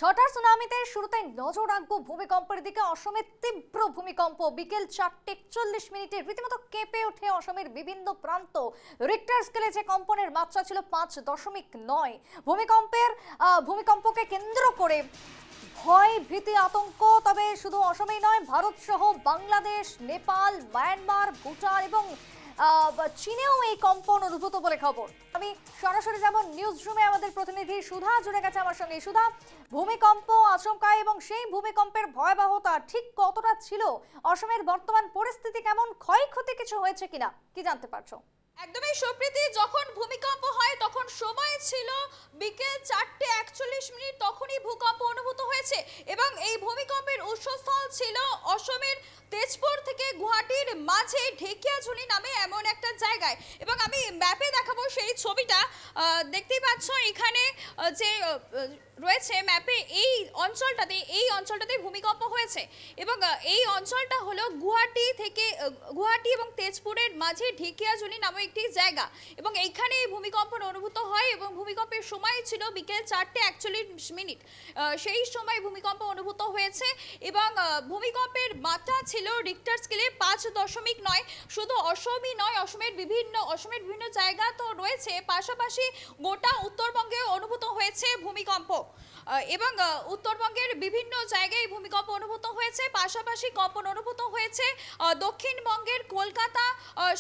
ছটার সুনামিতে শুরুতে নজর রাখবো ভূমিকম্পের দিকে। অসমের তীব্র ভূমিকম্প বিকেল 4:41 রীতিমতো কেঁপে ওঠে অসমের বিভিন্ন প্রান্ত। রিক্টার স্কেলে যে কম্পনের মাত্রা ছিল 5.9। ভূমিকম্পকে কেন্দ্র করে ভয় ভীতি আতঙ্ক তবে শুধু অসমেই নয়, ভারত সহ বাংলাদেশ, নেপাল, মায়ানমার, ভুটান এবং চীনেও এই কম্পন অনুভূত বলে খবর। আমি সরাসরি যেমন নিউজ রুমে আমাদের প্রতিনিধি সুধা জুড়ে গেছে আমার সঙ্গে। সুধা, ভূমিকম্প আশঙ্কায় এবং সেই ভূমিকম্পের ভয়াবহতা ঠিক কতটা ছিল, অসমের বর্তমান পরিস্থিতি কেমন, ক্ষয়ক্ষতি কিছু হয়েছে কিনা, কি জানতে পারছো? একদমই সুপ্রীতি, যখন ভূমিকম্প হয় তখন সময় ছিল বিকেল 4:41, তখনই ভূকম্প অনুভূত হয়েছে এবং এই ভূমিকম্পের উৎসস্থল ছিল অসমের তেজপুর থেকে গুয়াহাটির মাঝে ঢেকিয়াজুলি নামে এমন একটা জায়গায়। এবং আমি ম্যাপে দেখাবো সেই ছবিটা, দেখতেই পাচ্ছ এখানে যে রয়েছে ম্যাপে, এই অঞ্চলটাতে ভূমিকম্প হয়েছে এবং এই অঞ্চলটা হলো গুয়াহাটি এবং তেজপুরের মাঝে ঢেকিয়াজুলি নামে একটি জায়গা এবং এইখানে এই ভূমিকম্প অনুভূত হয় এবং ভূমিকম্পের সময় ছিল বিকেল 4:41। সেই সময় ভূমিকম্প অনুভূত হয়েছে এবং ভূমিকম্পের মাত্রা ছিল রিক্টার স্কেলে 5.9। শুধু অসমই নয়, অসমের বিভিন্ন জায়গা তো রয়েছে, পাশাপাশি গোটা উত্তরবঙ্গে অনুভূত হয়েছে ভূমিকম্প এবং উত্তরবঙ্গের বিভিন্ন জায়গায় ভূমিকম্প অনুভূত হয়েছে। পাশাপাশি কম্পন অনুভূত হয়েছে দক্ষিণবঙ্গের কলকাতা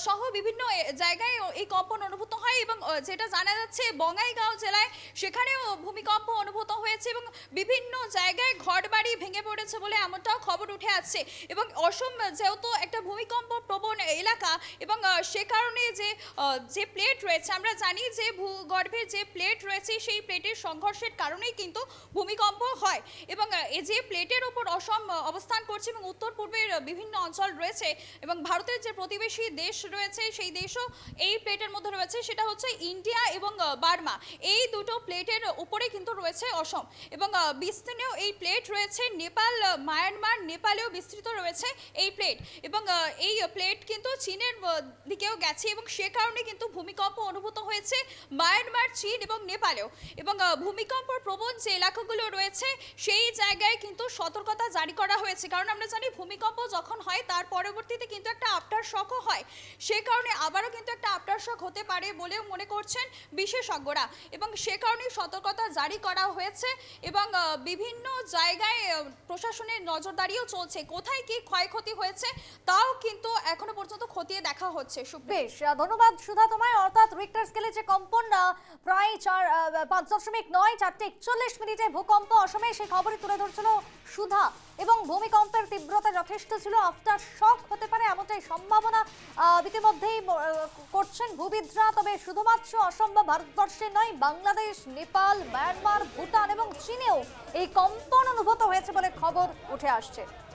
সহ বিভিন্ন জায়গায় এই কম্পন অনুভূত হয় এবং যেটা জানা যাচ্ছে বঙ্গাইগাঁও জেলায় সেখানেও ভূমিকম্প অনুভূত হয়েছে এবং বিভিন্ন জায়গায় ঘরবাড়ি ভেঙে পড়েছে বলে এমনটাও খবর উঠে আসছে। এবং অসম যেহেতু একটা ভূমিকম্প প্রবণ এলাকা এবং সে কারণে যে প্লেট রয়েছে, আমরা জানি যে ভূগর্ভে যে প্লেট রয়েছে সেই প্লেটের সংঘর্ষের কারণেই কিন্তু ভূমিকম্প হয় এবং এই যে প্লেটের উপর অসম অবস্থান করছে এবং উত্তর পূর্বের বিভিন্ন অঞ্চল রয়েছে এবং ভারতের যে প্রতিবেশী দেশ রয়েছে সেই দেশও এই প্লেটের মধ্যে রয়েছে, সেটা হচ্ছে ইন্ডিয়া এবং বার্মা। এই দুটো প্লেটের উপরে কিন্তু রয়েছে অসম এবং বিস্তীর্ণ এই প্লেট রয়েছে নেপাল, মায়ানমার, নেপালেও বিস্তৃত রয়েছে এই প্লেট এবং এই প্লেট কিন্তু চীনের দিকেও গেছে এবং সে কারণে কিন্তু ভূমিকম্প অনুভূত হয়েছে মায়ানমার, চীন এবং নেপালেও। এবং ভূমিকম্প প্রবণ যে এলাকাগুলো রয়েছে সেই জায়গায় কিন্তু সতর্কতা জারি করা হয়েছে, কারণ আমরা জানি ভূমিকম্প যখন হয় তার পরবর্তীতে কিন্তু একটা আফটার শকও হয়, সে কারণে আবারও কিন্তু একটা আফটার শক হতে পারে বলেও মনে করছেন বিশেষজ্ঞরা এবং সে কারণে সতর্কতা জারি করা হয়েছে এবং বিভিন্ন জায়গায় প্রশাসনের নজরদারিও চলছে। কোথায় কি ক্ষয়ক্ষতি হয়েছে তাও কিন্তু এখনো পর্যন্ত খতিয়ে দেখা হচ্ছে। বেশ, ধন্যবাদ সুধা তোমায়। অর্থাৎ রিক্টার স্কেলে যে কম্পন প্রায় 5.9, 4:41 ভূকম্প অসমে, সেই খবরই তুলে ধরছিল সুধা এবং ভূমিকম্পের তীব্রতা যথেষ্ট ছিল, আফটার শক হতে পারে এমনটাই সম্ভাবনা ইতিমধ্যেই করছেন ভূবিদরা। তবে শুধুমাত্র অসম বা ভারতবর্ষে নয়, বাংলাদেশ, নেপাল, মায়ানমার, ভুটান এবং চীনেও এই কম্পন অনুভূত হয়েছে বলে খবর উঠে আসছে।